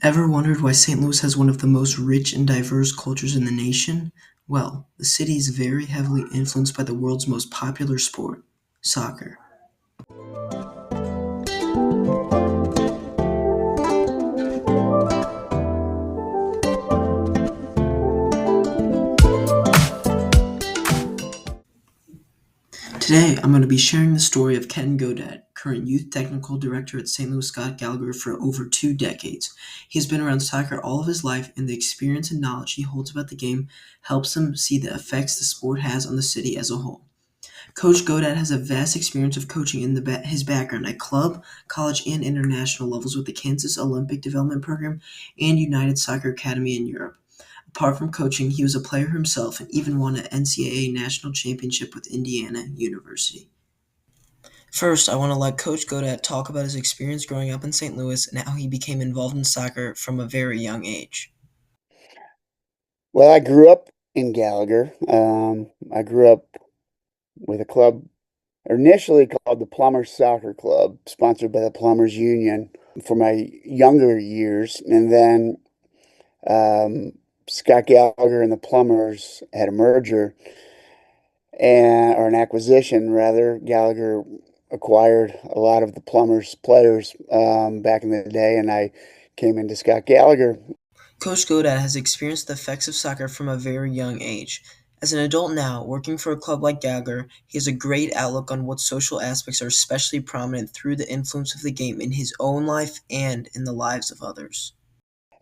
Ever wondered why St. Louis has one of the most rich and diverse cultures in the nation? Well, the city is very heavily influenced by the world's most popular sport, soccer. Today, I'm going to be sharing the story of Ken Godat, current youth technical director at St. Louis Scott Gallagher for over 2 decades. He has been around soccer all of his life, and the experience and knowledge he holds about the game helps him see the effects the sport has on the city as a whole. Coach Godat has a vast experience of coaching in his background at club, college, and international levels with the Kansas Olympic Development Program and United Soccer Academy in Europe. Apart from coaching, he was a player himself and even won an NCAA national championship with Indiana University. First, I want to let Coach Godat talk about his experience growing up in St. Louis and how he became involved in soccer from a very young age. Well, I grew up in Gallagher. I grew up with a club initially called the Plumbers Soccer Club, sponsored by the Plumbers Union for my younger years. And then um, Scott Gallagher and the Plumbers had a merger or an acquisition, rather. Gallagher acquired a lot of the Plumbers players back in the day, and I came into Scott Gallagher. Coach Godat has experienced the effects of soccer from a very young age. As an adult now, working for a club like Gallagher, he has a great outlook on what social aspects are especially prominent through the influence of the game in his own life and in the lives of others.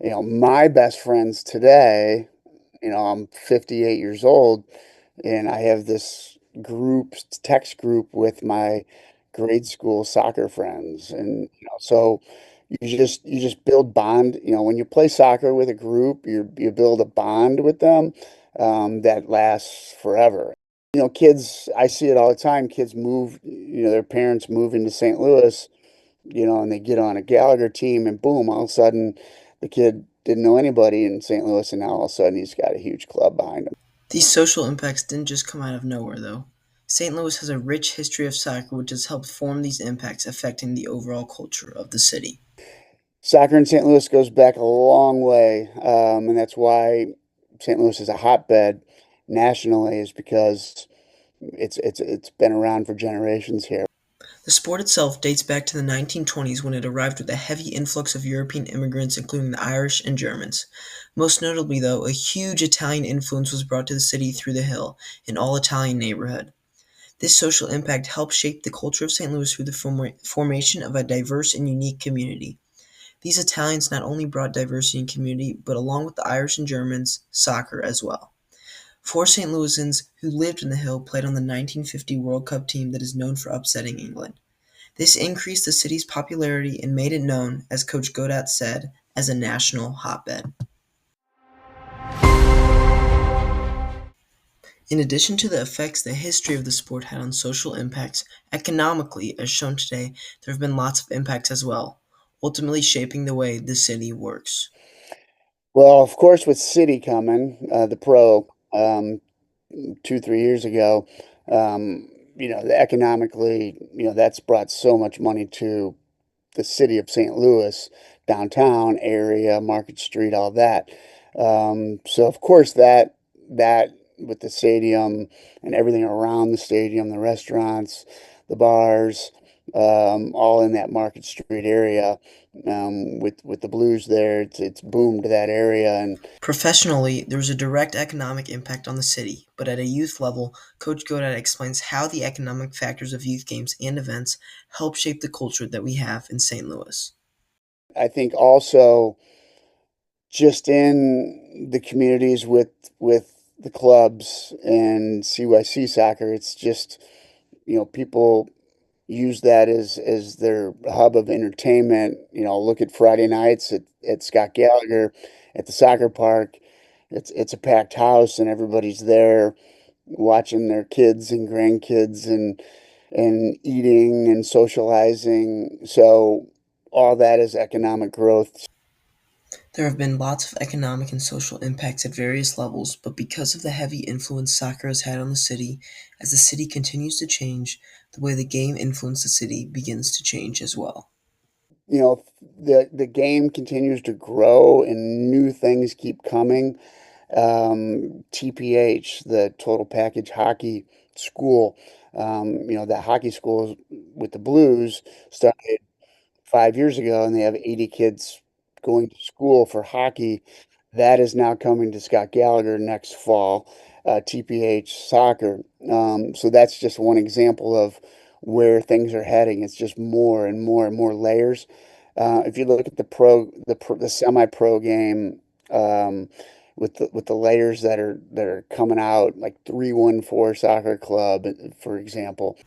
My best friends today, I'm 58 years old, and I have this text group with my grade school soccer friends. And, so you just build bond. When you play soccer with a group, you build a bond with them that lasts forever. Kids, I see it all the time. Kids move, their parents move into St. Louis, and they get on a Gallagher team, and boom, all of a sudden the kid didn't know anybody in St. Louis, and now all of a sudden he's got a huge club behind him. These social impacts didn't just come out of nowhere, though. St. Louis has a rich history of soccer which has helped form these impacts affecting the overall culture of the city. Soccer in St. Louis goes back a long way, and that's why St. Louis is a hotbed nationally, is because it's been around for generations here. The sport itself dates back to the 1920s when it arrived with a heavy influx of European immigrants, including the Irish and Germans. Most notably, though, a huge Italian influence was brought to the city through the Hill, an all-Italian neighborhood. This social impact helped shape the culture of St. Louis through the formation of a diverse and unique community. These Italians not only brought diversity in community, but along with the Irish and Germans, soccer as well. Four St. Louisans who lived in the Hill played on the 1950 World Cup team that is known for upsetting England. This increased the city's popularity and made it known, as Coach Godat said, as a national hotbed. In addition to the effects the history of the sport had on social impacts, economically, as shown today, there have been lots of impacts as well, ultimately shaping the way the city works. Well, of course, with City coming, the pro, 2, 3 years ago, economically, that's brought so much money to the city of St. Louis, downtown area, Market Street, all that. So of course that with the stadium and everything around the stadium, the restaurants, the bars, all in that Market Street area. With the Blues there, it's boomed that area, and Professionally, there was a direct economic impact on the city, but at a youth level, Coach Godat explains how the economic factors of youth games and events help shape the culture that we have in St. Louis. I think also just in the communities with the clubs and CYC soccer, it's just people use that as their hub of entertainment. Look at Friday nights at Scott Gallagher at the soccer park. It's a packed house and everybody's there watching their kids and grandkids and eating and socializing. So all that is economic growth. There have been lots of economic and social impacts at various levels, but because of the heavy influence soccer has had on the city, as the city continues to change, the way the game influenced the city begins to change as well. you know, the game continues to grow and new things keep coming. TPH, the Total Package Hockey School, that hockey school with the Blues started 5 years ago, and they have 80 kids going to school for hockey. That is now coming to Scott Gallagher next fall, TPH soccer. So that's just one example of where things are heading. It's just more and more and more layers. If you look at the semi-pro game, with the layers that are coming out, like 314 Soccer Club, for example.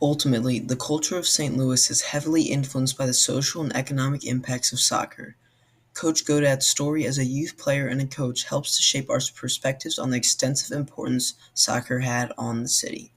Ultimately, the culture of St. Louis is heavily influenced by the social and economic impacts of soccer. Coach Godad's story as a youth player and a coach helps to shape our perspectives on the extensive importance soccer had on the city.